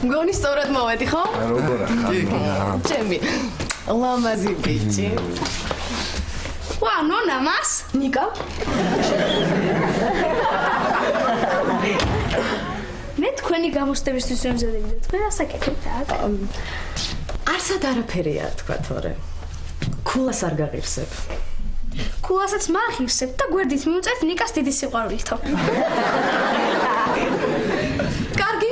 მგონი სწორად მოვედი, ხო? როგორ ახლა? ჩემი ლამაზი ბიჭი. ვა, ნონა, მას? ნიკა? მე თქვენი გამოსტებისთვის ვემზადებდი და თქვენ ასაკეთებთ აქ. არსად არაფერია თქვა თორე. ქულას არ გაღირსებ. ქულასაც მაღირსებ და გვერდით მიუწევთ ნიკას დიდი სიყვარულითო. კარგი.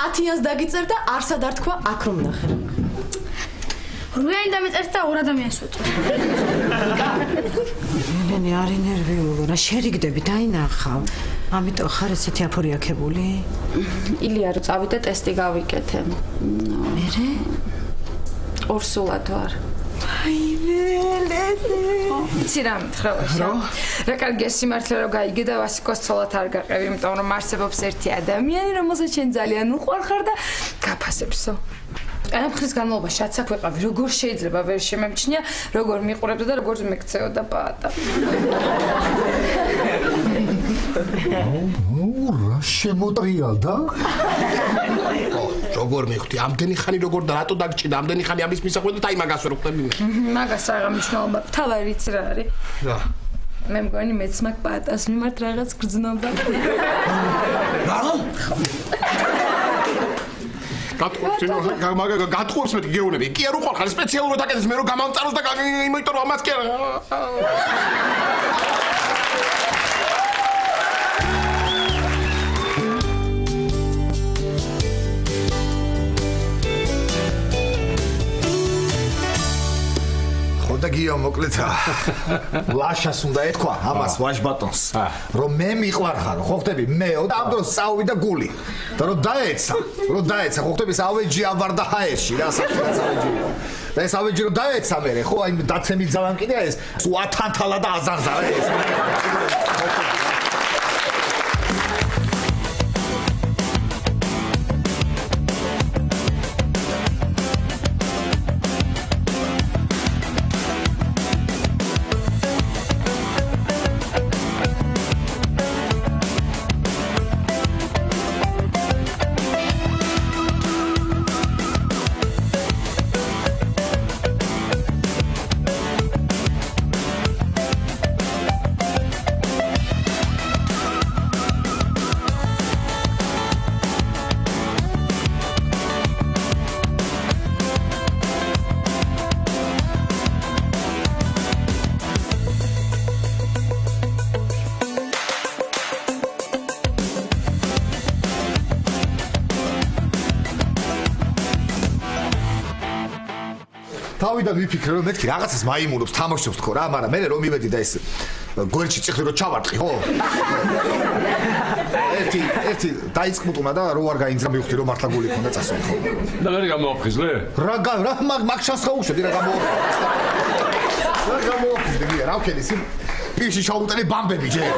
10-იანს დაგიწერ და არსად არ თქვა აქ რომ ნახე. 8-იანი დამეწერთ და 2 ადამიანს ვუწევ. ელენე არ ინერვიულო რა შერიგდები დაინახავ. ამიტომ ხარ ესეთი აფორიაქებული? ილია რო წავიდა ტესტი გავიკეთე. მერე? ორსულად ვარ. იცი რა მითხრა? რა კარგია სიმართლე რომ გაიგე და ვასიკოს ცოლად არ გაყევი, იმიტომ რომ არსებობს ერთი ადამიანი, რომელსაც შენ ძალიან უყვარხარ და გაფასებსო. ამ ხნის განმავლობაში აცაკ ვიყავი, როგორ შეიძლება ვერ შემემჩნია, როგორ მიყურებდა და როგორ მეკცეოდა პაატა. რა შემოტრიალდა? როგორ მივხვდი, ამდენი ხანი როგორ და რატო დაგჭირდა, ამდენი ხანი ამის მისახვედრით და აი მაგას ვერ ხვდები მე. მაგას აღარ მნიშვნელობა, თავარი იცი რა არის? რა? მე მგონი მეც მაგ პაატას მიმართ რაღაც გრძნობა. რა? გატყუებს მეთქი გეუნები. კი არ უყარ ხარ სპეციალურად აკეთებს მე რომ გამავწაროს და იმიტომ რომ ამას კი არა. და გიო მოკლეთა ლაშას უნდა ეთქვა ამას ვაჟბატონს რომ მე მიყვარხარ ხო ხტები მეო და ამ დროს წავიდა გული და რომ დაეცა ხო ხტები ავეჯი ავარდა ჰაეში რა საკეთებს ავეჯი და ეს ავეჯი რომ დაეცა მე ხო აი დაცემი ძალან კიდე ეს უათანთალა და აზარზა ეს თავიდან ვიფიქრე რომ მეთქი რაღაცას მაიმუნობს თამაშობს თქო რა მაგრამ მე რომ მივედი და ეს გვერდში წიხლი რომ ჩავარტყი ხო ერთი დაიწყმუტუნა და რო არ გაინძრა მივხვდი რომ მართლა გული ქონდა წასული ხო და მე გამოაფხიზლე რა მაგ შანსს ხო უშვედი რა გამოაფხიზდი რა ვქედი სი პირში ჩაუტანე ბამბები ჯერ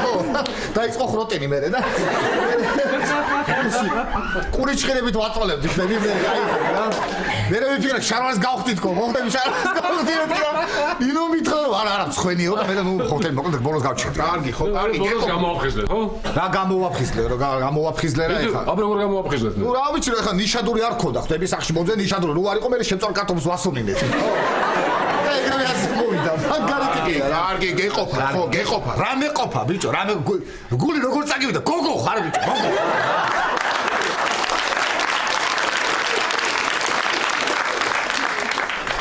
ხო დაიწყო ხროტენი მე და კურიჩხერებით ვაწვალებდი ხდები მე აი რა მე ვიფიქრე შარვას გავხდით ხო მოხდები შარვას გავხდით რა ინო მითხრა რომ არა მცხენიო და მე და ნუ ხოთელი მოკლედ ბოლოს გავჩერდი კარგი ხო კარგი ბოლოს გამოაფხიზლე ხო რა გამოაფხიზლე რა ეხა აბა როგორ გამოაფხიზლეთ ნუ რა ვიცი რა ეხა ნიშადური არ ქონდა ხდები სახში მოძე ნიშადური რო არ იყო მე შემწარ კარტოფილს ვასუნინეთ ხო ეგრევე ასე მოვიდა მაგალითია რა კარგი გეყოფა ხო გეყოფა რა მეყოფა ბიჭო რა გული როგორ წაგივიდა გოგო ხარ ბიჭო გოგო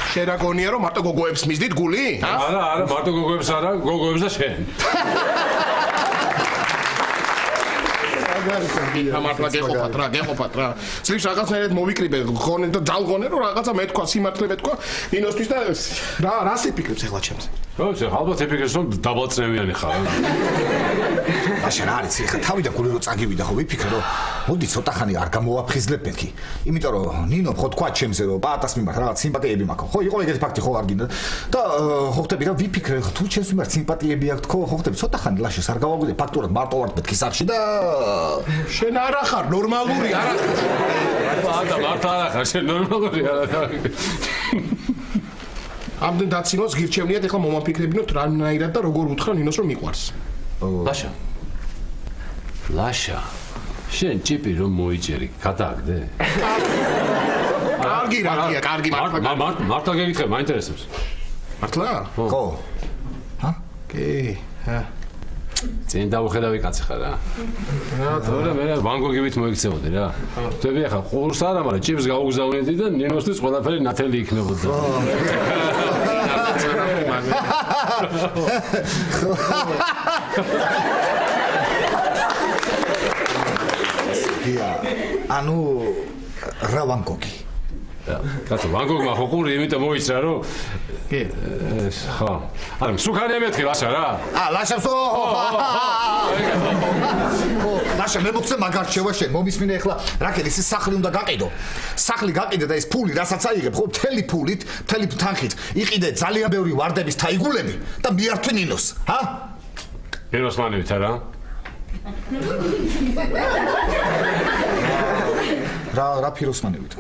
შენ რა გონია რომ მარტო გოგოებს მისდით გული? არა, მარტო გოგოებს არა, გოგოებს და შენ. მართლა გეყოფათ რა. წლის რაღაცნაირად მოვიკრიბე ხონე და ძალღონე რომ რაღაცა მეთქვა, სიმართლე მეთქვა ინოსთვის და რას იფიქრებს ახლა ჩემს? ხო, ალბათ იფიქრებს რომ დაბალწნევიანი ხარ. აშენ არის ხა თავიდან გული რო წაგივიდა ხო ვიფიქრე რომ მოდი ცოტა ხანი არ გამოვაფხიზლებ მეთქი. იმიტომ რომ ნინო ხო თქვა ჩემზე რომ პაატას მიმართ რაღაც სიმპათიები მაქვს. ხო იყო ეგეთი ფაქტი ხო არ გინდა და ხო ხტები და ვიფიქრე თუ ჩემს მიმართ სიმპათიები აქვს თქო ხო ხტები ცოტა ხანი ლაშეს არ გავაგვიდე ფაქტურად მარტო ვარ მეთქი სახში და შენ არა ხარ ნორმალური არა ხარ და მარტო არა ხარ შენ ნორმალური არა ხარ ამდენ დაცინოს გირჩევნიათ ეხლა მომაფიქრებინოთ რანაირად და როგორ უთხრა ნინოს რომ მიყვარს ლაშა შენ ჭიპი რომ მოიჭერი, გადააგდე? კარგი რა გია, კარგი მართლა გეკითხე, მაინტერესებს. მართლა? ხო. ჰა? კი. წინ დავუხედავი კაცი ხარ რა. თორე მე ვანგოგივით მოიქცეოდი რა. ხტები ახლა ყურს არა, მაგრამ ჭიპს გაუგზავნიდი და ნინოსთვის ყველაფერი ნათელი იქნებოდა. ანუ რა ვანგოგი? კაცო, ვანგოგმა ხო ყური იმიტომ მოიცრა რომ კი. ხო. არა, სუქარია მეთქი ლაშა რა. ლაშას ლაშა მე მოგცე მაგარ შევა შენ მომისმინე ახლა რაკელის ის სახლი უნდა გაყიდო. სახლი გაყიდე და ეს ფული რასაც აიღებ ხო მთელი ფულით, მთელი თანხით იყიდე ძალიან ბევრი ვარდების თაიგულები და მიართვი ნინოს, ჰა? ეროსმანივით არა? რა ფიროსმანივით?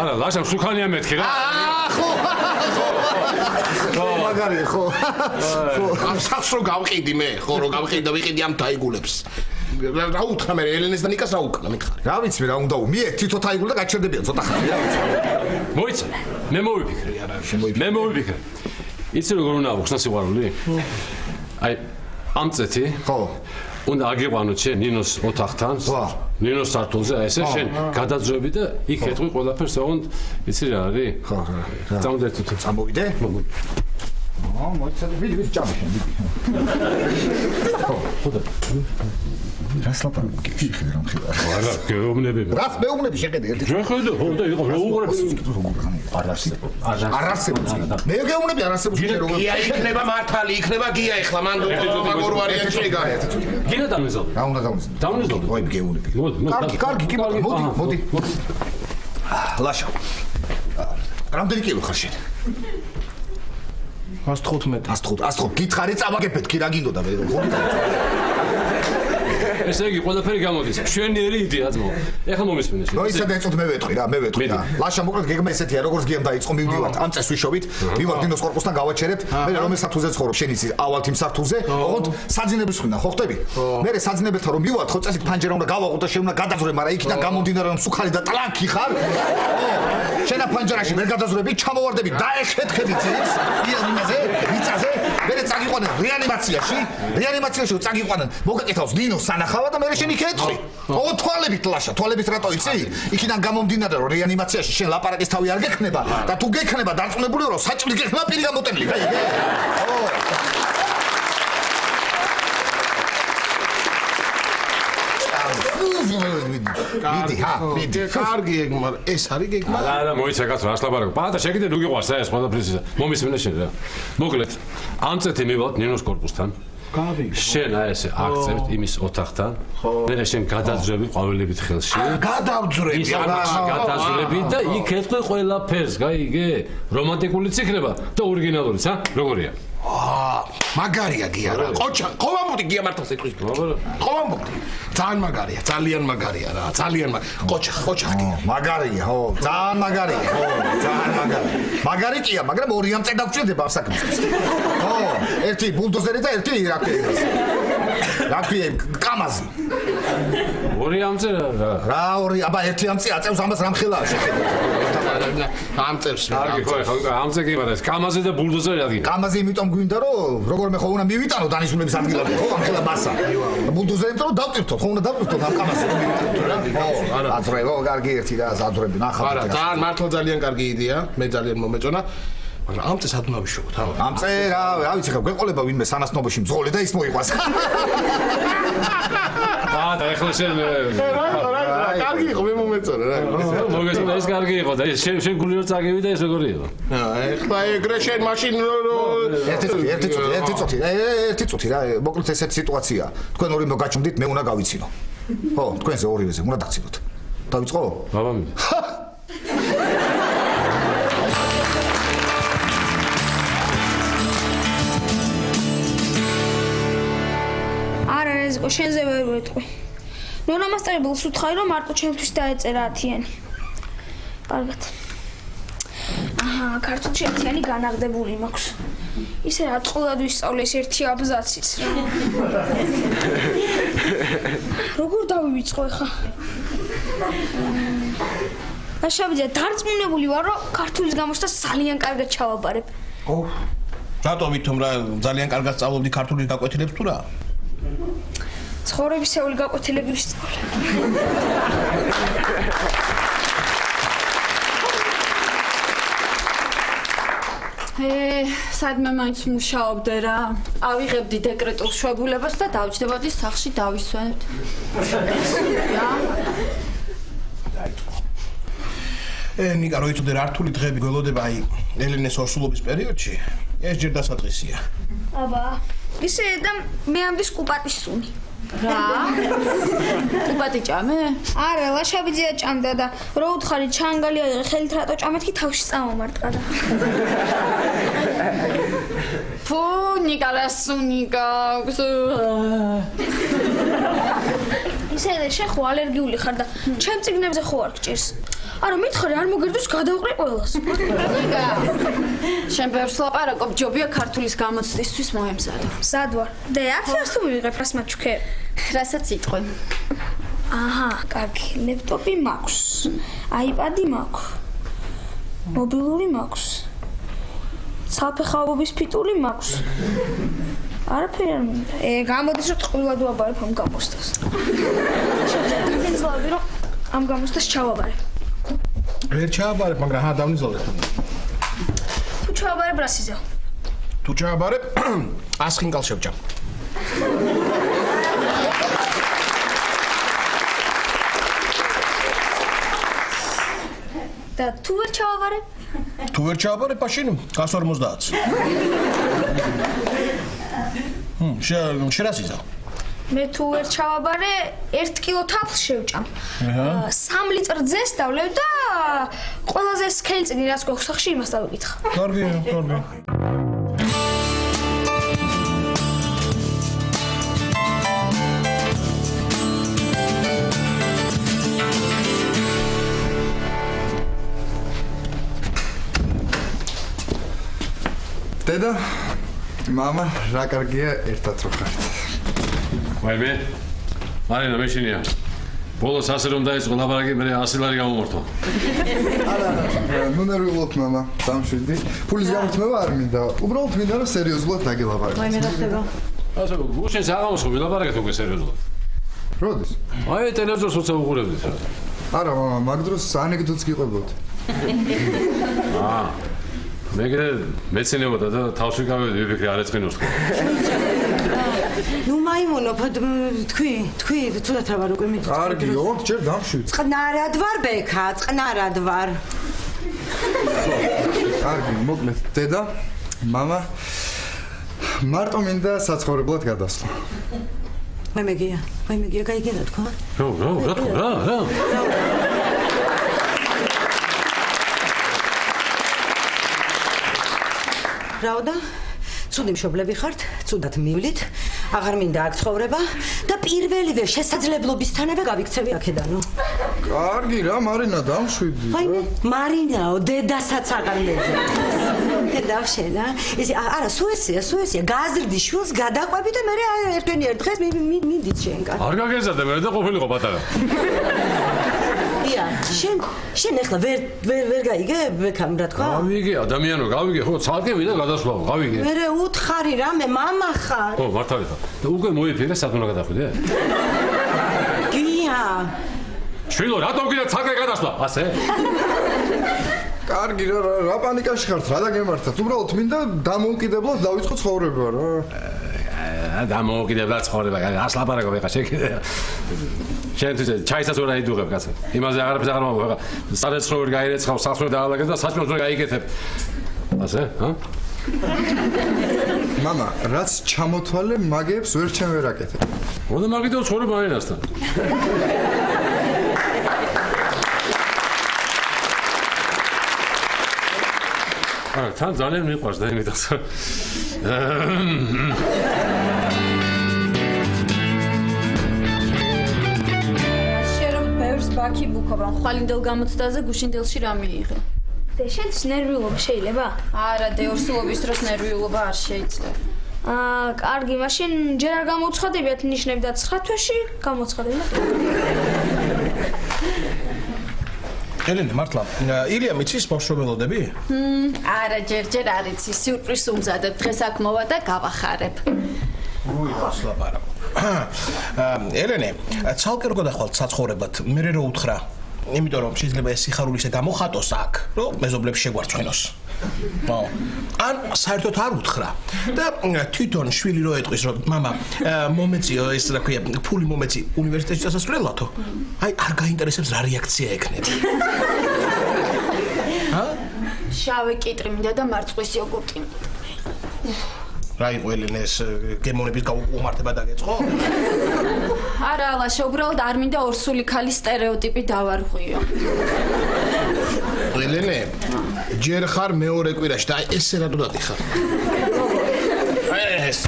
არა, ლაშა სუქარია მეთქი რა. ხო მაგარი ხო ამ სახლს რო გავყიდი მე, ხო რო გავყიდი და ვიყიდი ამ თაიგულებს. რა უთხრა მე ელენეს და ნიკას რა უკნა მითხარი. რა ვიცი რა უნდა მე თვითონ თაიგული და გაჩერდებიან ცოტა ხანი რა ვიცი. მოიცა, მე მოვიფიქრე. მე მოვიფიქრე. იცი როგორ უნდა აღხსნა სიყვარული? აი ამ წეთი ხო უნდა აგიყვანოთ შენ ნინოს ოთახთან ნინოს სართულზე აი ესე შენ გადაძრები და იქ ეთყვი ყველაფერს ოღონდ იცი რა არის ხო წამოდე თუ წამოვიდე მოიცადე ვიდი ჭამე შენ ვიდი ხო რას ლაპარაკი შეხედე რომ ხედა არა გეუბნები რას მეუბნები შეხედე ერთი შეხედე ხო და იყო რა უყურებს არასებობს მე გეუბნები არასებობს როგორ გია იქნება მართალი იქნება გია ახლა მან როგორ ვარიანტი გაიეთ გინა დამეზობ რა უნდა დავუზნო დავუზნო ვაი გეუბნები კარგი კი მოდი ლაშა რამდენი კილო ხარ შენ 115 გითხარი წამაგებეთ კი რა გინდოდა მე ესე იგი ყველაფერი გამოდის მშვენიერი იდეა ძმო ეხლა მომისმინე შენ ნუ ისა დაიწოდ მე ვეტყვი რა და ლაშა მოკლედ გეგმა ესეთია როგორც გიამ დაიწყო მივდივართ ამ წეს ვიშოვით ვივართ დინოს კორპუსთან გავაჩერებთ მე რომელ სართულზე ცხოვრობ შენ იცი ავალთ იმ სართულზე ოღონდ საძინების ხვინა ხო ხტები მე საძინებელთან რომ მივართ ხო წესით ფანჯერა უნდა გავაყო და შენ უნდა გადაძრე მაგრამ იქიდან გამომდინარე რომ სუქარი და ტლანქი ხარ შენ ფანჯერაში ვერ გადაძრები ჩამოვარდები დაეხეთქები ძილს იმაზე მიწაზე მე წაგიყვანე რეანიმაციაში წაგიყვანე მოგეკეთავს ნინოს სანახავა და მე შენ იქ ეთხვი ო თვალებით ლაშა თვალებით რატო იცი იქიდან გამომდინარე რომ რეანიმაციაში შენ ლაპარაკის თავი არ გექნება და თუ გექნება დარწმუნებული რომ საჭმელი გექნება პირი გამოტენილი რა იგე ო კარგი ეგ ეს არის გეგმა არა მოიცა კაცო რას ლაპარაკობ პატა შეგიდე ნუ გიყვარს ეს ყველაფრის მომისმინე შენ რა მოკლედ ამ წეთი მივალთ ნინოს კორპუსთან შენ აი ესე აქცევთ იმის ოთახთან მე შენ გადაძრები ყვავილებით ხელში გადავძრები გადაძრები და იქ ეთქვი ყველაფერს გაიგე რომანტიკულიც იქნება და ორიგინალურიც როგორია მაგარია გია რა ყოჩა ყოვამბოდი გია მართალს ეთქვის ყოვამბოდი ძალიან მაგარია რა ძალიან ყოჩა მაგარია ხო ძალიან მაგარი კია მაგრამ ორი ამ წე დაგჭირდება ამ საქმეში ხო ერთი ბულდოზერი და ერთი რა ქვია კამაზი ორი ამ წე რა ორი აბა ერთი ამ წე აწევს ამას რამხელაა შეხედე ამ წევს კარგი ხო ამ წე კი მაგრამ ეს კამაზი და ბულდოზერი ადგილი კამაზი იმიტომ გვინდა რომ როგორმე ხო უნდა მივიტანო დანიშნულების ადგილები ხო ამხელა მასა ბულდოზერით რომ დავტირთოთ ხო უნდა დავტირთოთ ამ კამაზს რომ მივიტანოთ რა ხო არა აზრებო კარგი ერთი და აზრები ნახავთ არა ძალიან მართლა ძალიან კარგი იდეა მე ძალიან მომეწონა მაგრამ ამ წეს ადუნა ვიშოვოთ ამ წე რა ვიცი ხა გვეყოლება ვინმე სანაცნობოში მძღოლი და ის მოიყვას და ეხლა შენ კარგი იყო მე მომეწონა რა მოგესწრა ეს კარგი იყო და შენ გული რო წაგივიდა ეს როგორი იყო ეხლა ეგრე შენ მაშინ ერთი წუთი რა მოკლედ ესეთი სიტუაციაა თქვენ ორი მოგაჩვდით მე უნდა გავიცინო ხო თქვენზე ორივეზე უნდა დაგცინოთ დავიწყო ბაბამი არა რეზიკო შენზე ვერ ვეთყვი ნონამასწავლებელს უთხარი რომ მარტო ჩემთვის დაეწერა 10-იანი კარგად აჰა ქართულში 10-იანი განაღდებული მაქვს ისე რატყულად ვისწავლე ეს ერთი აბზაციც რა. როგორ დავივიწყო ახლა? აშაბიძე, დარწმუნებული ვარ, რომ ქართულის გამოსტას ძალიან კარგად ჩავაბარებ. რატომ ვითომ რა ძალიან კარგად სწავლობდი ქართულის გაკვეთილებს თუ რა? ცხოვრებისეული გაკვეთილები ვისწავლე. სადმე მაინც მუშაობდე რა. ავიღებდი დეკრეტულ შვებულებას და დავჯდებოდი სახლში დავისვენებთ. ნიკა, რო იცოდე რა რთული დღეები გველოდება აი ელენეს ორსულობის პერიოდში, ეს ჯერ დასაწყისია. აბა, ისე და მე ამდის კუპატის სუნი. რა? კუპატი ჭამე? არა, ლაშაბიძეა ჭამდა და რო უთხარი ჩანგალი აიღე ხელით რატო ჭამეთ კი თავში წამომარტყა და. ფუ, ნიკა რა სუნიკა. ისე და შენ ხო ალერგიული ხარ და ჩემ წიგნებზე ხო არ გჭირს. არა, მითხარი არ მოგერდოს გადავყრი ყველას. ნიკა, შენ ბევრს ლაპარაკობ, ჯობია ქართულის გამოცდისთვის მოემზადო. მზად ვარ. და 1000 თუ მივიღებ რას მაჩუქე? რასაც იტყვი. აჰა, კარგი, ლეპტოპი მაქვს. აიპადი მაქვს. მობილური მაქვს. საფეხაურობის ფიტული მაქვს. არაფერი არ მინდა. გამოდის რომ ტყუილად ვაბარებ ამ გამოსტას. შევძლებდი რომ ამ გამოსტას ჩავაბარებ. ვერ ჩააბარებ, მაგრამ ჰა დავნიზოლე. თუ ჩავაბარებ რას იზევ? თუ ჩააბარებ 100 ხინკალ შევჭამ. და თუ ვერ ჩავაბარებ? თუ ვერ ჩააბარებ, მაშინ 150. შენ რას იზავ? მე თუ ვერ ჩავაბარე 1 კილო თაფლს შევჭამ. 3 ლიტრ ძეს დავლევ და ყველაზე სქელი წიგნი რაც გვაქვს სახში იმას დავიკითხა. კარგია, კარგი. დედა, მამა, რა კარგია ერთად რო ხართ. ვაიმე, მარინა მეშინია. ბოლოს ასე რომ დაიწყო ლაპარაკი, მე 100 ლარი გამომორთო. არა, ნუ ნერვიულობ მამა, დამშვიდი. ფულის გამოთმევა არ მინდა. უბრალოდ მინდა რომ სერიოზულად დაგელაპარაკო. ვაიმე, რა ხდება? ასე გუშინ საღამოს ვილაპარაკეთ უკვე სერიოზულად. როდის? აი ტელევიზორს უცხო უყურებდით რა. არა, მამა, მაგ დროს ანეკდოტს გიყვებოდ. მეგრე მეცინებოდა და თავში გავედი ვიფიქრე არ ეწყინოს თქო. ნუ მაიმონო, თქვი, ცუდად რა ვარ უკვე მიდით. კარგიო, ჯერ დამშვიდ. წყნარად ვარ ბექა, წყნარად ვარ. კარგი, მოკლედ, დედა, მამა, მარტო მინდა საცხოვრებლად გადასვლა. ვაიმეგია, გაიგედა თქვა? რა. რაოდა? ცუდი მშობლები ხართ, ცუდად მივლით, აღარ მინდა აქ ცხოვრება და პირველივე შესაძლებლობისთანავე გავიქცევი აქედანო. კარგი რა, მარინა, დამშვიდი. ვაიმე, მარინაო, დედასაც აღარ მეძებს. დედავშენა, ეს არა, სუესია, გაზრდი შვილს გადაყვები და მე ერთვენი ერთ დღეს მიდით შენგან. არ გაგეზარდა მე და ყოფილიყო პატარა. ია, შენ ახლა ვერ გაიგე ბექამ რა თქვა? გავიგე, ადამიანო, გავიგე, ხო, ცალკე ვიდა გადასვლაო, გავიგე. მე უთხარი რამე, მამა ხარ. ხო, მართალი ხარ. და უკვე მოიფირე, სად უნდა გადახვიდე? გია. შვილო, რატომ გინდა ცალკე გადასვლა? ასე? კარგი რა პანიკაში ხართ, რა დაგემართათ? უბრალოდ მინდა დამოუკიდებლად დავიწყო ცხოვრება რა. დამოუკიდებლად ცხოვრება, ას ლაპარაკობ ხა შეკიდე. შენთვის ჩაისაც ვერ აიდუღებ კაცო. იმაზე აღარაფერს აღარ მომავალ. სარეცხრო ვერ გაირეცხავ, სასწრაფო დაალაგებ და საჭმელს ვერ გაიგეთებ. ასე, ჰა? მამა, რაც ჩამოთვალე, მაგებს ვერ ჩემ ვერ აკეთებ. მოდა მაგითო ცხოვრება არინასთან. არა, თან ძალიან მიყვარს და იმიტოს. ბაქი ბუქობ, რომ ხვალინდელ გამოცდაზე გუშინდელში რა მიიღე. დე შენს ნერვიულობა შეიძლება? არა, დე ორსულობის დროს ნერვიულობა არ შეიძლება. კარგი, მაშინ ჯერ არ გამოცხადებიათ ნიშნები და 9 თვეში გამოცხადებიათ. ელენე, მართლა, ილია მიცის ბავშვობელოდები? არა, ჯერ არ იცი, სიურპრიზს უმზადებ, დღეს აქ მოვა და გავახარებ. უიღოს ლაპარაკო. ელენე, ცალკე რო გადახვალთ საცხოვრებლად, მე რო უთხრა, იმიტომ რომ შეიძლება ეს სიხარული ისე გამოხატოს აქ, რომ მეზობლებს შეგვარცხენოს. ან საერთოდ არ უთხრა და თვითონ შვილი რო ეტყვის რომ мама მომეციო ეს რა ქვია ფული მომეცი უნივერსიტეტში დასასრულელათო აი არ გაინტერესებს რა რეაქცია ექნება შავი კიტრი მინდა და მარწყვის იოგურტი რა იყო ელენეს გემონების გაუკუმართება დაგეწყო არა ალაშა უბრალოდ არ მინდა ორსული ქალის სტერეოტიპი დავარღვიო ელენე ჯერ ხარ მეორე კვირაში და ესე რატო დადიხარ ეს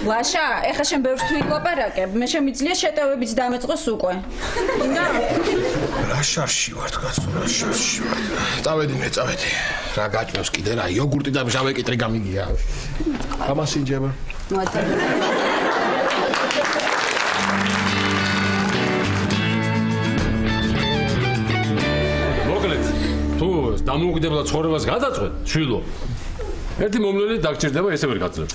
ლაშა ეხა შენ ბევრს თუ ილაპარაკებ მე შემიძლია შეტევებიც დამეწყოს უკვე მინდა რა შარში ვარ კაცო რა შარში ვარ წავედი რა გაჭმევს კიდე რა იოგურტი და შავი კიტრი გამიგია გამასინჯება თუ დამოუკიდებლად ცხოვრებას გადაწყვეტ, შვილო. ერთი მომვლელი დაგჭირდება, ესე ვერ გაძლებ.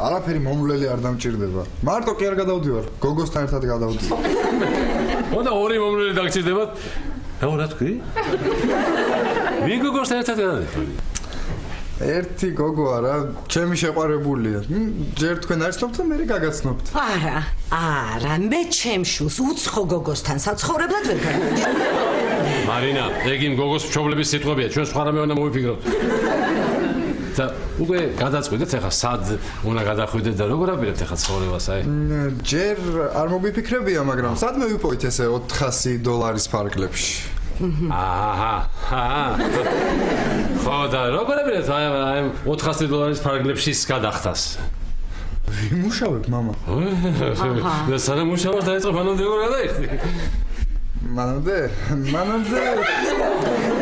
არაფერი მომვლელი არ დამჭირდება. მარტო კი არ გადავდივარ, გოგოსთან ერთად გადავდივარ. მოდა ორი მომვლელი დაგჭირდება. რა თქვი? ვინ გოგოსთან ერთად გადავდივარ? ერთი გოგო არა, ჩემი შეყვარებულია. ჯერ თქვენ არცნობთ და მე გაგაცნობთ. არა, მე ჩემშულს უცხო გოგოსთან საცხოვრებლად ვერ გადავდივარ. მარინა, ეგ იმ გოგოს მშობლების სიტყვებია, ჩვენ სხვა რამე უნდა მოვიფიქროთ. და უკვე გადაწყვეტეთ ახლა სად უნდა გადახვიდეთ და როგორ აპირებთ ახლა ცხოვრებას აი? ჯერ არ მოგვიფიქრებია, მაგრამ სად მოვიპოვით ესე $400 ფარგლებში? ხო და როგორ აპირებთ აი $400 ფარგლებში გადახტას? ვიმუშავებ, мама. და სანამ მუშაობ დაიწყო მანამდე როგორ გადაიხდი? მანამდე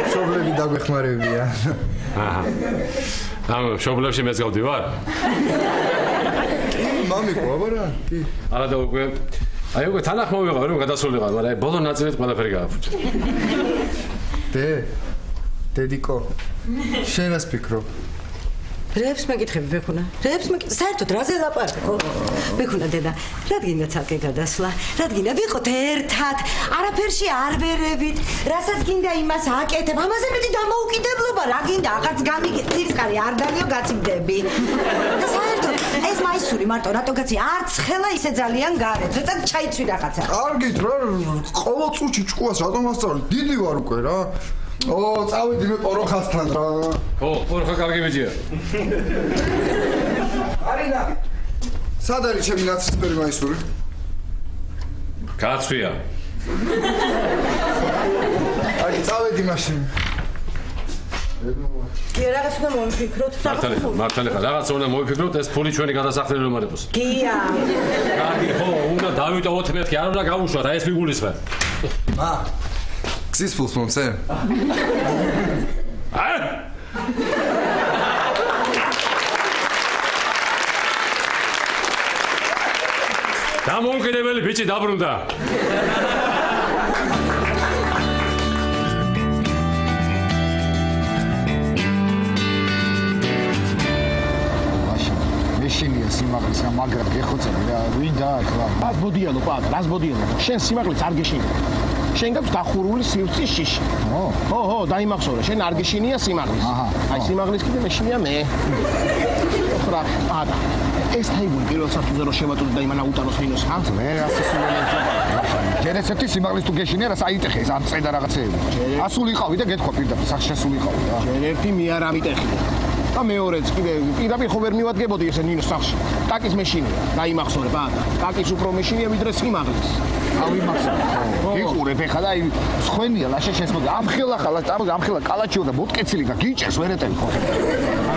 მშობლები დაგვეხმარებია. ამ მშობლებში მეც გავდივარ? კი, მამიკო, აბარა, კი. არა და უკვე უკვე თანახმა ვიყავ რომ გადასულიყავ, მაგრამ ბოლო ნაწილით ყველაფერი გააფუჭე. დედიკო, შენ რას ფიქრობ? რებს მეკითხები ბეხუნა? საერთოდ რაზე ლაპარაკო? ბეხუნა დედა, რადგინდა ცალკე გადასვლა? რადგინდა ვიყოთ ერთად? არაფერში არ ვერევით. რასაც გინდა იმას აკეთებ. ამაზე მეტი დამოუკიდებლობა რა გინდა? აღარც გამიგწირსყარი არ დალიო გაწიგდები. და საერთოდ ეს მაისური მარტო რატოგაცი არც ხელა ისე ძალიან გარეთ. ზეწად ჩაიცვი რაღაცა. კარგით რა, ყოველ წუთში ჭკუას რატომ ასწავლი? დიდი ვარ უკვე რა. წავედი მე პოროხასთან რა. პოროხა კარგი მეჯია. არინა. სად არის ჩემი ნაცრისფერი მაისური? კაცვია. აი, წავედი მაშინ. კი, რაღაც უნდა მოვიფიქროთ. მართალი ხარ, რაღაც უნდა მოვიფიქროთ, ეს ფული ჩვენი გადასახდელი რომ არებოს. გია. კარგი, ხო, უნდა დავიტოვოთ მეთქი, არ უნდა გავუშვა რა, ეს მიგულისხმე. გზის ფულს მომცე? დამოუკიდებელი ბიჭი დაბრუნდა. მეშინია სიმაღლის რა მაგრამ გეხოცები რა ვინ დააკლა? რას ბოდიალო პატა, რას ბოდიალო? შენ სიმაღლეს არ გეშინია. შენ გაქვს დახურული სივრცის შიში. ხო, დაიმახსოვრე, შენ არ გეშინია სიმაღლის. აი სიმაღლის კიდე მეშინია მე. ხრა, პატა. ეს თაიგული პირველ საფუძე რო შევაწოდე და იმანა უტანოს მინოს ხანს მე ასე სულელენსა. შენ ესეთი სიმაღლის თუ გეშინია რა საიტეხე ეს ამ წედა რაღაცეები. ასულიყავი და გეთქვა პირდაპირ სახში ასულიყავი რა. შენ ერთი მე არ ამიტეხი. და მეორეც კიდე პირდაპირ ხო ვერ მივადგებოდი ესე ნინოს სახში. ტაკის მეშინია, დაიმახსოვრე პატა. ტაკის უფრო მეშინია ვიდრე სიმაღლის. ავიმახსოვრე. იყურებ ეხლა და აი სხვენია ლაშე შენს მოდი. ამხელა ხალა, ამხელა კალაჩიო და მოტკეცილი და გიჭერს ვერეტები ხო.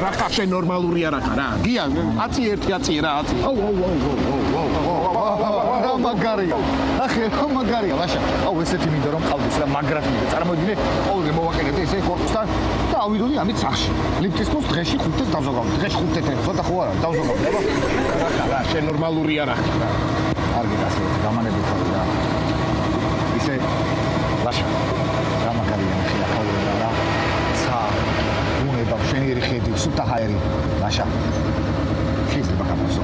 რა ხარ შენ ნორმალური არა ხარ რა. გია აწი ერთი აწი რა აწი. მაგარია. ახე, მაგარია, ლაშა. აუ ესეთი მინდა რომ ყავდეს და მაგრად მინდა. წარმოიდგინე, ყოველდღე მოვაკერებდი ესე კორპუსთან და ავიდოდი ამით სახში. ლიფტის პოს დღეში 5-ს დავზოგავდი. დღეში 5 თეთრ, ცოტა ხო არა, დავზოგავდი, აბა. რა, შენ ნორმალურია რა. კარგი, გასულეთ, გამანებით ხარ რა. ისე ლაშა. რა მაგარია ხია ყოველდღე რა. ცა უნება შენიერი ხედი, სუთა ჰაერი. ლაშა. შეიძლება გამოსო.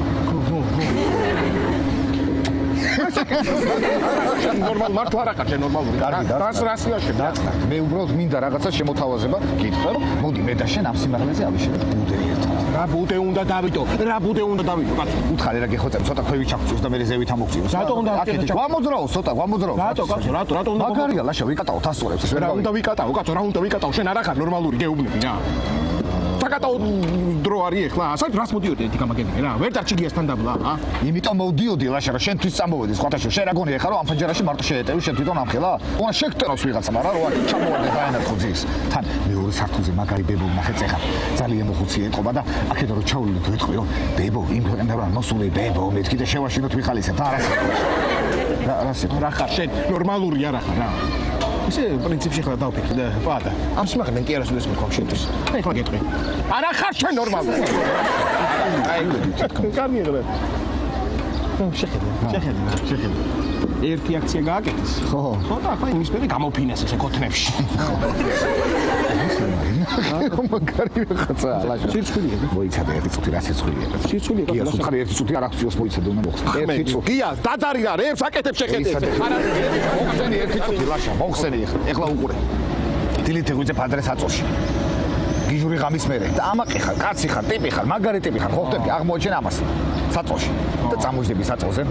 ნორმალ მართლა რა ხარ შენ ნორმალური კარგი ტრანსლაციაში დაწნათ მე უბრალოდ მინდა რაღაცა შემოთავაზება გითხრა რომ მოდი მე და შენ ამ სიმაღლეზე ავიშენებ ბუდე ერთად რა ბუდე უნდა დავიდო კაცო უთხარი რა გეხოცებ ცოტა ქვევი ჩაგწევს და მე ზევით ამოგწიოს რატო უნდა გვამოძრაო ცოტა გვამოძრაო რატო უნდა მაგარია ლაშა ვიკატაოთ ასწორებს რა უნდა ვიკატაო კაცო რა უნდა ვიკატაო შენ არ ახარ ნორმალური გეუბნები რა საკატაო დრო არის ახლა ასეთ რას მოდიოდი ერთი გამაგებინე რა ვერ დარჩიგიასთან დაბლა იმიტომ მოვდიოდი ლაშა რა შენ თვის წამოვედი სხვათა შენ რა გონია ხა რომ ამ ფანჯარაში მარტო შეეტევი შენ თვითონ ამხელა უნდა შეგტენოს ვიღაცა მაგრამ რა ჩამოვარდე დაენერგო ძის თან მეორე სართულზე მაგარი ბებო ნახე წეხა ძალიან მოხუცი ეთყობა და აქედან რომ ჩავიდეთ ვეთყვი რომ ბებო იმ ქვეყნიდან რა მოსული ბებო მეთქი და შევაშინოთ ვიხალისებ რა ხარ შენ ნორმალური არა ხარ რა ისე პრინციპში ხარ დავფიქრე და პადა ამ სიმაღლე კი არასოდეს მქონდა შენთვის აი ხო გეტყვი არა ხარ შენ ნორმალური აი გამიერე შეხედე ერთი აქცია გააკეთეს ხო და ახლა იმის პერი გამოფინეს ესე კოთნებში მაგარი ხაცა ლაშა სირცხვილია მოიცადე ერთი წუთი რა სირცხვილია სირცხვილია გია სუთხარი ერთი წუთი არ აქციოს მოიცადე უნდა მოხსნე ერთი წუთი გია დადარი რა რებს აკეთებ შეხედე არა მოხსენი ერთი წუთი ლაშა მოხსენი ეხლა უყურე დილით ეღვიძე ფადრე საწოლში გიჟური ღამის მერე და ამაყი ხარ კაცი ხარ ტიპი ხარ მაგარი ტიპი ხარ ხო ხტები აღმოჩენ ამას საწოლში და წამოიძები საწოლზე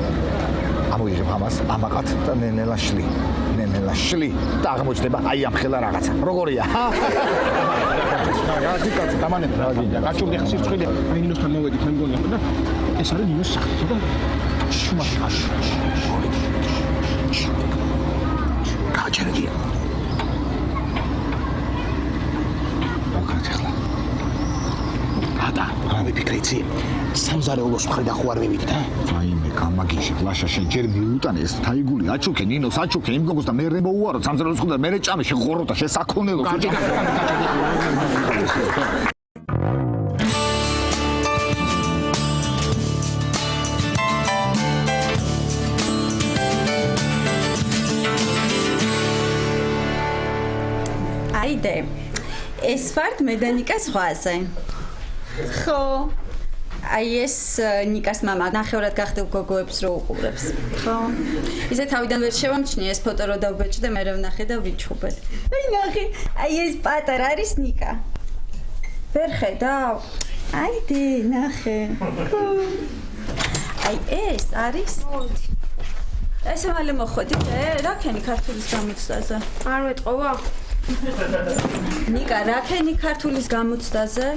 ამოიღებ ამას ამაყად და ნენელა შლი და აღმოჩნდება აი ამ ხელა რაღაცა როგორია რა დიკაცო დამანები რა გინდა გაჩუმდი ხა სირცხვილია აი ნინოსთან მოვედი მე მგონია და ეს არის ნინოს სახე და შუმაში გაჩერდია რა ვიფიქრეცი სამზარეულოს მხრი და ხო არ მივიდით აიმე გამაგიში ლაშა შენ ჯერ მიუტანე ეს თაიგული აჩუქე ნინოს აჩუქე იმ გოგოს და მე მოუარო სამზარეულოს მხრი და მე ჭამე შეღორო და შესაქონელოს აიდე ეს ვართ მე და ნიკა ზღვაზე ხო აი ეს ნიკას მამა ნახევრად გახდებ გოგოებს რო უყურებს ხო ისე თავიდან ვერ შევამჩნიე ეს ფოტო რო დავბეჭდე მე რა ვნახე და ვიჩხუბეთ აი ნახე აი ეს პატარა არის ნიკა ვერ ხედავ აიდე ნახე აი ეს არის ესე მალე მოხვედი რა ქენი ქართულის გამოცდაზე არ მეტყობა ნიკა რა ქენი ქართულის გამოცდაზე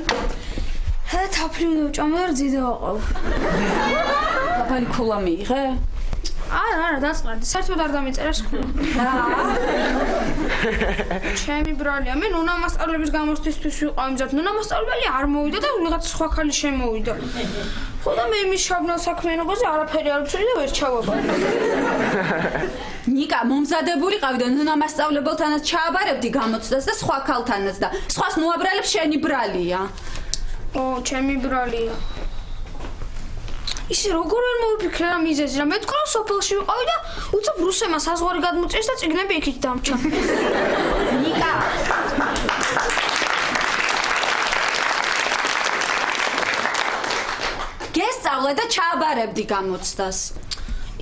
თაფლი ვჭამე და ძიდა ვაყავ აფალი ქულა მიიღე არა დაწყნარდი საერთოდ არ დამიწერა სკოლა ჩემი ბრალია მე ნუნა მასწავლების გამოსვლისთვის ვიყავ იმზად ნუნა მასწავლებელი არ მოვიდა და ვიღაც სხვა ხალი შემოვიდა ხო და მე იმის შაბნელ საქმიანობაზე არაფერი არ ვიცოდი და ვერ ჩავაბარე ნიკა მომზადებული ყავი და ნუნა მასწავლებელთანაც ჩააბარებდი გამოცდას და სხვა ქალთანაც და სხვას მოაბრალებს შენი ბრალია ო ჩემი ბრალია ისე როგორ არ მოვიფიქრე რა მიზეზი რა მე თქვა სოფელში ვიყავი და უცებ რუსემა საზღვარი გადმოწერს და წიგნები იქით დამჭა ნიკა გესწავლე და ჩააბარებდი გამოცდას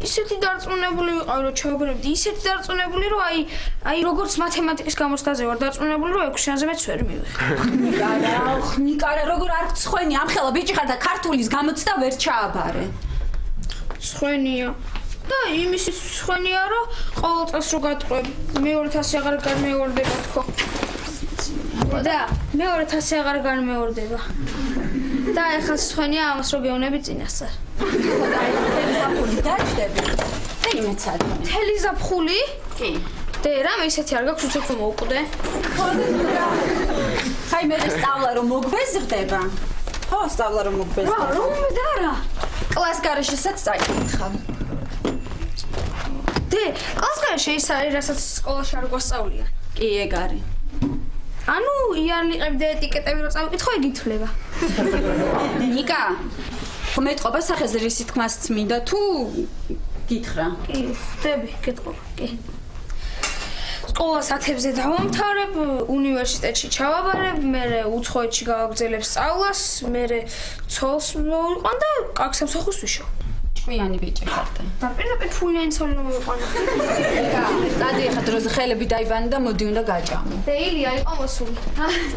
ისეთი დარწმუნებული ვიყავი რომ ჩავაბარებდი ისეთი დარწმუნებული რომ აი როგორც მათემატიკის გამოცდაზე ვარ დარწმუნებული რომ 6-იანზე მეც ვერ მივიღე ნიკა როგორ არ გცხვენი ამხელა ბიჭი ხარ და ქართულის გამოცდა ვერ ჩააბარე ცხვენია და იმისიც ცხვენია რომ ყოველ წელს რო გატყვევ მეორე 100 აღარ განმეორდება თქო და მეორე 100 აღარ განმეორდება და ეხლა ცხვენია ამას რო გეუნები წინასწარ თელი დაჭდები თელი მეცადე თელი ზაფხული კი და რამე ისეთი არ გაქვს უცებ რომ მოვუყდე ხაი მე სწავლა რომ მოგვეზრდება ხო სწავლა რომ მოგვეზრდება რა რომ და რა კლას გარეშესაც წაიკითხავ დე, კლასგარში ის არის, რასაც სკოლაში არ გვასწავლიან. კი, ეგ არის. ანუ იანიყები და ეტიკეტები რო წავიკითხო, ეგ ითვლება. ნიკა, მეტყობა სახეზე რისი თქმას მინდა თუ გითხრა? კი, ხდები, გეტყობა, კი. სკოლას 10-ზე დავამთავრებ, უნივერსიტეტში ჩავაბარებ, მერე უცხოეთში გავაგრძელებ სწავლას, მერე ცოლს მოვიყვან და კარგ სამსახურს ვიშოვ. ჭკვიანი ბიჭი ხართ. და პირდაპირ ფულიანი ცოლი მოვიყვან. ნიკა, დადი ახლა დროზე ხელები დაიბანე და მოდი უნდა გაჭამო. და ილია იყო მოსული.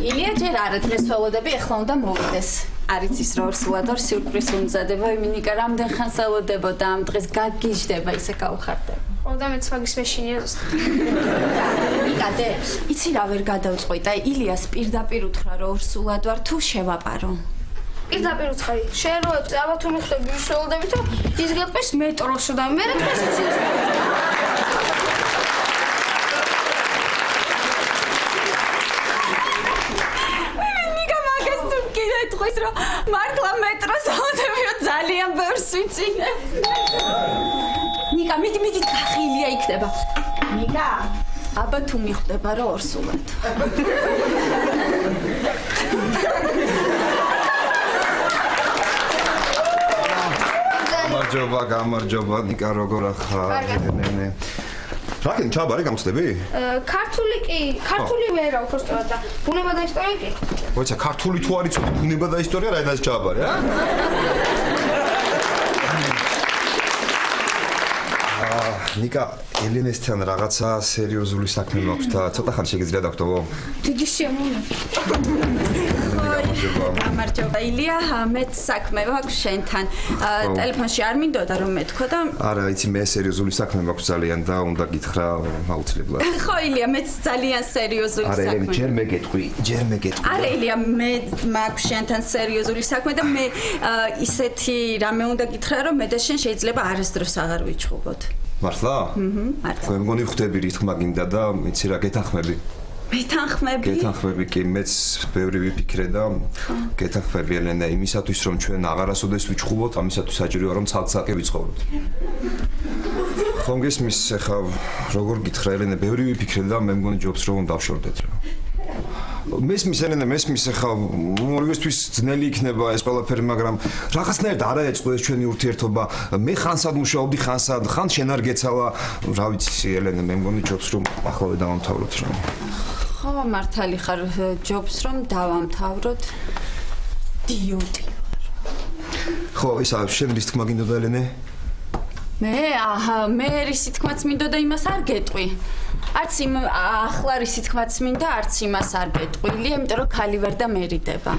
ილია ჯერ არა დღეს ველოდები, ახლა უნდა მოვიდეს. არის ის რო სულადარ სიურპრიზი უმზადება, ნიკა რამდენ ხანს ველოდებოდა ამ დღეს გაგიჟდება ისე გავხარდება. და მეც მაგის მეშინია ზუსტად. ნიკა დე, იცი რა ვერ გადავწყვი და ილიას პირდაპირ უთხრა რომ ორსულად ვარ თუ შევაპარო. პირდაპირ უცხარი. შენ რო აბა თუ მიხვდები ვისველოდებით და ის გეტყვის მეტროს და მე დღეს იცი. ნიკა მაგას თუ კიდე თქვის რომ მართლა მეტროს ავდებიო ძალიან ბევრს ვიცინე. ნიკა მიდი გახილია იქნება. ნიკა აბა თუ მიხვდება რომ ორსულად. გამარჯობა ნიკა როგორ ახარ? ნე. რაკენ ჩაბარე გამწდები? ქართული კი, ქართული ვერა უფრო სწორად და ბუნება და ისტორია კი. მოიცა ქართული თუ არის ცოტა ბუნება და ისტორია რა ენაზე ჩაბარე, ა? ნიკა, ელენესთან რაღაცა სერიოზული საქმე მაქვს და ცოტა ხანი შეგიძლია დავხტოვო? დიდი შემოვიდა. გამარჯობა ილია, მეც საქმე მაქვს შენთან. ტელეფონში არ მინდოდა რომ მეთქვა და არა, იცი მე სერიოზული საქმე მაქვს ძალიან და უნდა გითხრა აუცილებლად. ხო ილია, მეც ძალიან სერიოზული საქმე. არა, ელენე, ჯერ მე გეტყვი. არა ილია, მე მაქვს შენთან სერიოზული საქმე და მე ისეთი რამე უნდა გითხრა რომ მე და შენ შეიძლება არასდროს აღარ ვიჩხუბოთ. მართლა? მართლა. მე მგონი ხვდები რითქმა გინდა და იცი რა გეთანხმები. მეთანხმები? გეთანხმები კი, მეც ბევრი ვიფიქრე და გეთანხმები ელენე იმისათვის რომ ჩვენ აღარასოდეს ვიჩხუბოთ, ამისათვის საჭიროა რომ ცალ-ცალკე ვიცხოვროთ. ხომ გესმის ახლა როგორ გითხრა ელენე, ბევრი ვიფიქრე და მე მგონი ჯობს რომ დავშორდეთ რა. მესმის ელენე, მესმის ახლა ორივესთვის ძნელი იქნება ეს ყველაფერი, მაგრამ რაღაცნაირად არ აეწყო ეს ჩვენი ურთიერთობა. მე ხანსად მუშაობდი, ხან შენ არ გეცალა, რა ვიცი ელენე, მე მგონი ჯობს რომ ახლავე დავამთავროთ რა. ხო, მართალი ხარ, ჯობს რომ დავამთავროთ. დიოდი. ხო, ისა შენ რის თქმა გინდოდა ელენე? მე რისი თქმაც მინდოდა იმას არ გეტყვი. არც იმ ახლა რისი თქმაც მინდა, არც იმას არ გეტყვი. ლია, იმიტომ რომ ქალი ვერ და მერიდება.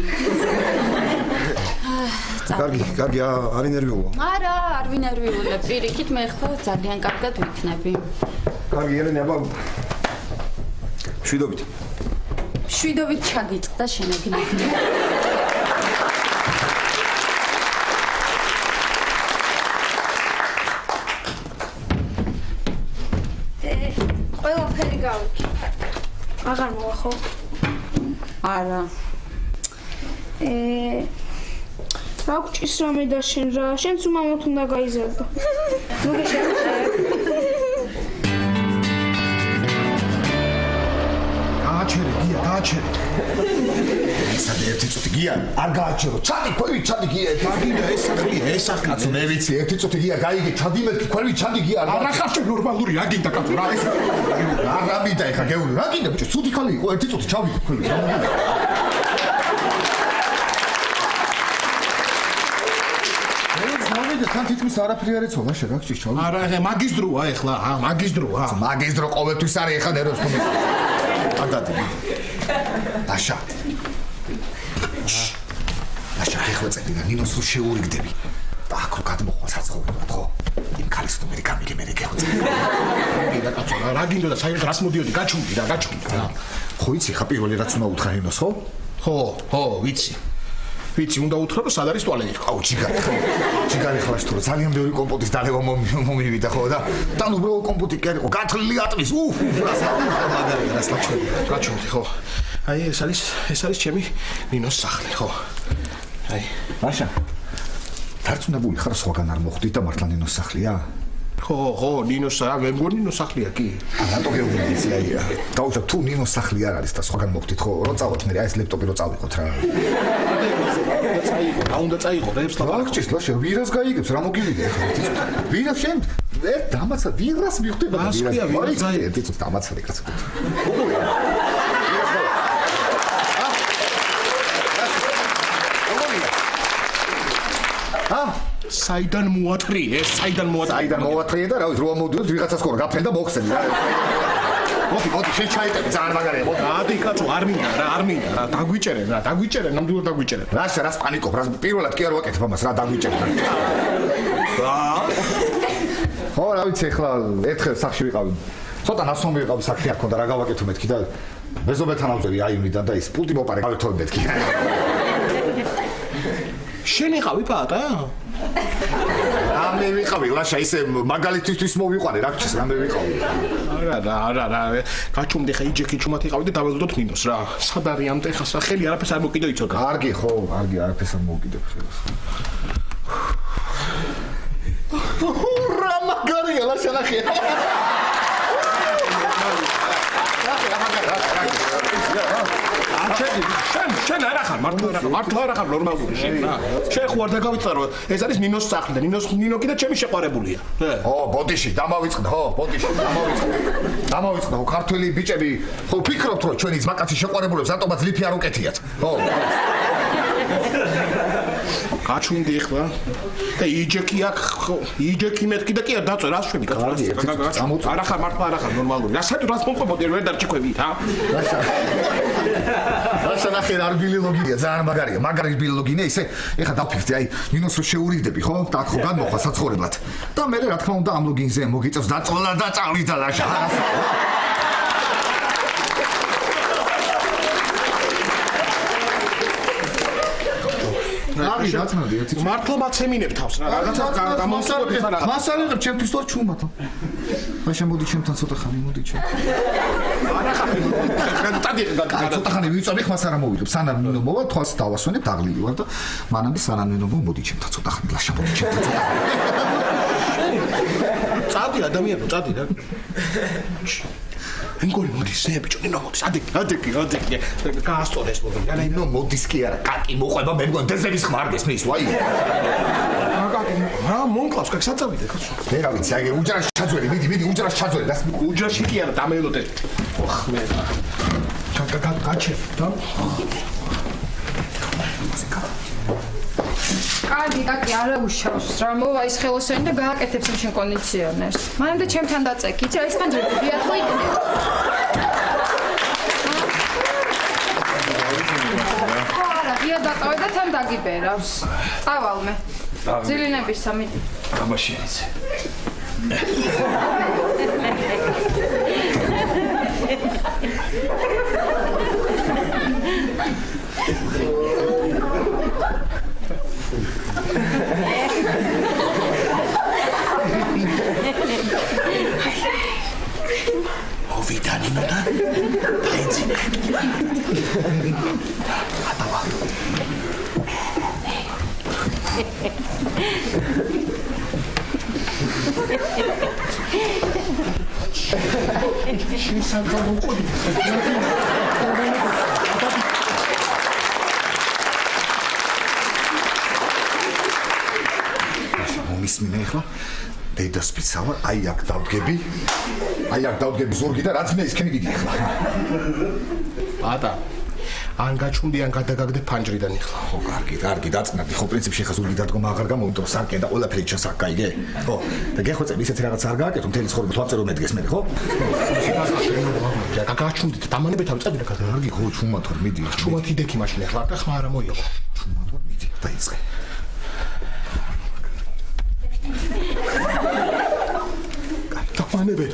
კარგი, არ ინერვიულო. არა, არ ვინერვიულებ. პირიქით მე ხო ძალიან კარგად ვიქნები. კარგი, ელენე, აბა შვიდობით. შვიდობით ჩაგიწყდა შენაგნები. ყველაფერი გავიქი. აღარ მოვა ხო? არა. რა გჭის რამე და შენ რა? შენც უმამოთ უნდა გაიზარდო. ნუ გეშევე. გააჩერე. ისად ერთი წუთი გია, არ გააჩერო. ჩადი, ქვევი, ჩადი გია. გაგინდა ეს სახე. კაცო, მე ვიცი, ერთი წუთი გია, გაიგე, ჩადი მეთქი, ქვევი, ჩადი გია. არა ხარ შენ ნორმალური, რა გინდა კაცო, რა ეს? რა მინდა ეხა გეუბნები, რა გინდა ბიჭო, ცუდი ხალი იყო, ერთი წუთი ჩავიდე ქვევი. თან თითქმის არაფერი არ ეცოლა შენ რა გჭირს ჩავიდე. არა, მაგის დროა ეხლა, მაგის დროა. მაგის დრო ყოველთვის არის ეხა ნერვებს ხომ. ადადი. დაშა, ეხლა და ნინოს რო შეურიგდები. და აქ რო გადმოხვა საცხოვრებლად, ხო? იმ ქალის თუ მე გამიგე გეხვეწე. გინდა კაცო, რა გინდა და საერთოდ რას მოდიოდი, გაჩუმდი რა. ხო იცი, ხა პირველი რაც უნდა უთხრა ნინოს, ხო? ხო, ვიცი. ვიცი, უნდა უთხრა რომ სად არის ტუალეტი. აუ, ჯიგარი ხლაშ თუ ძალიან ბევრი კომპოტის დალევა მომივიდა, ხო და თან უბრალოდ კომპოტი კი არისო, გათლილი ატმის. მაგარია, რას გაჩუმდი, ხო. აი, ეს არის ჩემი ნინოს სახლი, ხო. აი, მაშა. დარწმუნებული ხარ სხვაგან არ მოხვდით და მართლა ნინოს სახლია? ხო, ნინოს რა, მე მგონი ნინოს სახლია კი. რატო გეუბნები აია? დაუშვათ თუ ნინოს სახლი არ არის და სხვაგან მოგდით ხო? რო წავოთ მე ეს ლეპტოპი რო წავიღოთ რა. რა უნდა წაიღო რეებს და ბაქჩის ლაშე ვირას გაიგებს რა მოგივიდე ხო? ვირას შენ დამაცა ვირას მიხვდება და ვირას ერთი წუთი დამაცალე კაცო. საიდან მოათრიე? საიდან მოათრიე და რა ვიცი რომ მოვიდოთ ვიღაცას ხომ გაფრენ და მოხსენი რა. მოდი შენ ჩაიტები ძალიან მაგარია. მოდი ადი კაცო არ მინდა რა დაგვიჭერენ ნამდვილად დაგვიჭერენ. რაშა რას პანიკობ რა პირველად კი არ ვაკეთებ ამას რა დაგვიჭერენ. ხო რა ვიცი ახლა ერთხელ სახში ვიყავი. ცოტა ნასვამი ვიყავი საქმე არ ქონდა რა გავაკეთო მეთქი და მეზობელთან ავწევი აივნიდან და ის პულტი მოპარე გავეთოვე მეთქი. შენ იყავი პატა? რამე ვიყავი ლაშა ისე მაგალითისთვის მოვიყვანე რა გჭირს რამე ვიყავი. არა გაჩუმდი ხა იჯექი ჩუმად იყავი და დაველოდოთ ნინოს რა. სად არის ამ ტეხას რა ხელი არაფერს არ მოკიდო იცოდა. კარგი ხო კარგი არაფერს არ მოვკიდებ ხელს. რა მაგარია ლაშა ნახე. შენ არ ახარ მართლა არ ახარ ნორმალური შენ რა. შენ ხო არ დაგავიწყარო ეს არის ნინოს სახლი და ნინო კიდე ჩემი შეყვარებულია. ო ბოდიში დამავიწყდა ხო ბოდიში დამავიწყდა ხო ქართველი ბიჭები ხო ფიქრობთ რომ ჩვენი ძმაკაცი შეყვარებულებს რატომაც ლიფი არ უკეთიათ ხო გაჩვენდი ახლა და იჯექი აქ იჯექი მეთქი და კი არ დაწვე რა შვები კაცო არ ახარ მართლა არ ახარ ნორმალური რასაც რას მომყვებოდი ვერ დარჩიქვები რა რასა ნახე რა ბილოლოგია ძალიან მაგარია მაგარი ბილოლოგია ისე ეხა დაფიქრდი აი ნინოს რო შეურიგდები ხო და ხო განმოხვა საცხოვრებლად და მე რა თქმა უნდა ამ ლოგინზე მოგიწევს დაწოლა და წავიდა ლაშა აი დაწნოდი ერთი მართლა მაცემინებ თავს რა რაღაცა გამოსწორებ ხარ მასალებ ჩემთვის თო ჩუმათო მაშინ მოდი ჩემთან ცოტა ხანი მოდი ჩემ არა ხარ ცოტა ხანი ვიწვევი ხმას არ მოვიდებ სანამ ნინო მოვა თვალს დავასვენებ დაღლილი ვარ და მანამდე სანამ ნინო მოდი ჩემთან ცოტა ხანი ლაშა მოდი ჩემთან ცოტა წადი ადამიანო წადი რა ენგორი მოდის ზე ბიჭო ნინო მოდის ადეგი გაასწორეს მოდი რა ნინო მოდის კი არა კაკი მოყვება მე მგონი დეზების ხმა არ გესმის ვაი რა მონკლავს კაკ საწავიდე კაცო მე რა ვიცი აი უჯრაში ჩაძველი მიდი უჯრაში ჩაძველი და უჯრაში კი არა დამეილოდე ოხ მე გაჩე და კარგი არა უშავს რა მოვა ის ხელოსანი და გააკეთებს იმ შენ კონდიციონერს მანამდე ჩემთან დაწეკი იცი რა ის ხან ჯერ დიათო იქნება არა დია დაწავე და თან დაგიბერავს წავალმე ძილინების სამი თამაში იცი მოვიდა ნინო და დაიძინე ატავა შენ მოყოდი მომისმინე ახლა დედას პიცავა აი აქ დავდგები ზურგი და რაც მე ისქენი გიდი ახლა ატა ან გაჩუნდი ან გადაგაგდე ფანჯრიდან ახლა ხო კარგი დაწნადი ხო პრინციპში ხა ზურგი დადგომა აღარ გამომიტო სარკე და ყველაფერი ჩას აქ გაიგე ხო და გეხვეწები ისეთი რაღაც არ გააკეთო მთელი ცხოვრება თვალწერო მედგეს მე ხო გაჩუნდით დამანებეთ ამ წადი რა კარგი ხო ჩუმად ვარ მიდი ჩუმად იდექი მაშინ ახლა და ხმა არა მოიღო ჩუმად ვარ მიდი დაიწყე დამანებეთ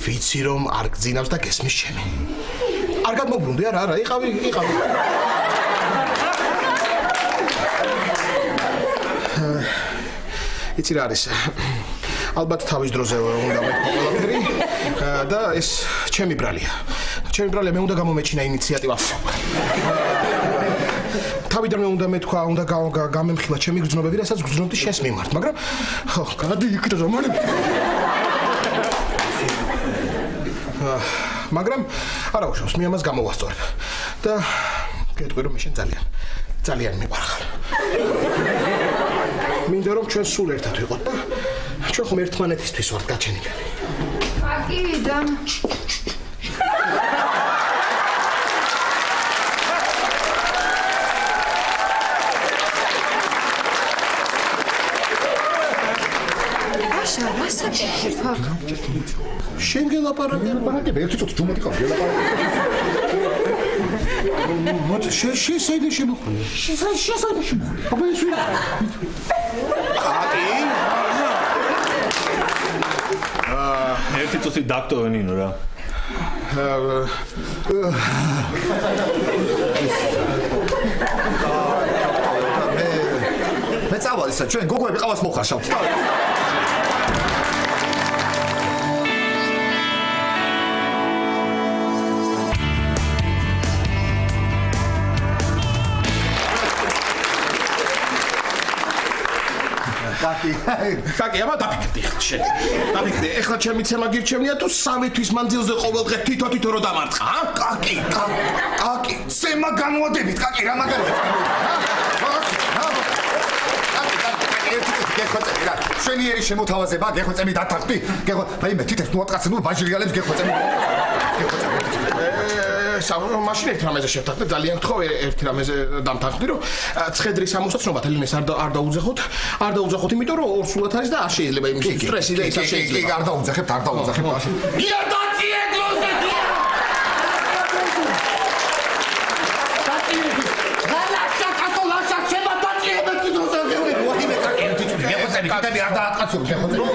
ვიცი რომ არ გძინავს და გესმის ჩემი არ გადმობრუნდი არა იყავი იცი რა არის ალბათ თავის დროზე უნდა მეთქვა ყველაფერი და ეს ჩემი ბრალია მე უნდა გამომეჩინა ინიციატივა თავიდანვე უნდა მეთქვა, უნდა გამემხილა ჩემი გრძნობები, რასაც გრძნობდი შენს მიმართ, მაგრამ ხო, გადი იქ და ზომარი. მაგრამ არა უშავს, მე ამას გამოვასწორებ. და გეტყვი რომ მე შენ ძალიან მიყვარხარ. მინდა რომ ჩვენ სულ ერთად ვიყოთ და ჩვენ ხომ ერთმანეთისთვის ვართ გაჩენილები. აკივიდა. აშა, მასაკეთებ აქ? შენ გელაპარაკე, ერთი წუთი ჯუმატი ყავს, გელაპარაკე. მოდი, შეიდი შემოხვი. შეიდი შემოხვი. აბა ეს ვინ? აკი? ერთი წუთი დაქტოვენინო რა. მე წავალ ისა, ჩვენ გოგოები ყავას მოხარშავთ. კაკი, აბა დაფიქრდი ახლა შენ. დაფიქრდი, ახლა ჩემი ცემა გირჩევნია თუ 3 თვის მანძილზე ყოველდღე თითო რო დამარცხა, ა? კაკი, ცემა განვადებით, კაკი, რა მაგარია? გეხვეწები რა, შვენიერი შემოთავაზება, გეხვეწები დათანხმდი? აი მე თითებს ნუ ატყაცე, ნუ ბაჟრიალებს გეხვეწები. მაშინ ერთ რამეზე შევთანხმდე, ძალიან გთხოვ ერთ რამეზე დამთანხმდი, რომ ცხედრის ამოსაცნობა თელინეს არ დაუძახოთ, იმიტომ რომ ორსულად არის და არ შეიძლება იმის სტრესი და ისა შეიძლება. კი, არ დაუძახებთ. გია დაწიე გლოზე გია. გეხვეწები, კიდევ არ დაატყაცო, გეხვეწები.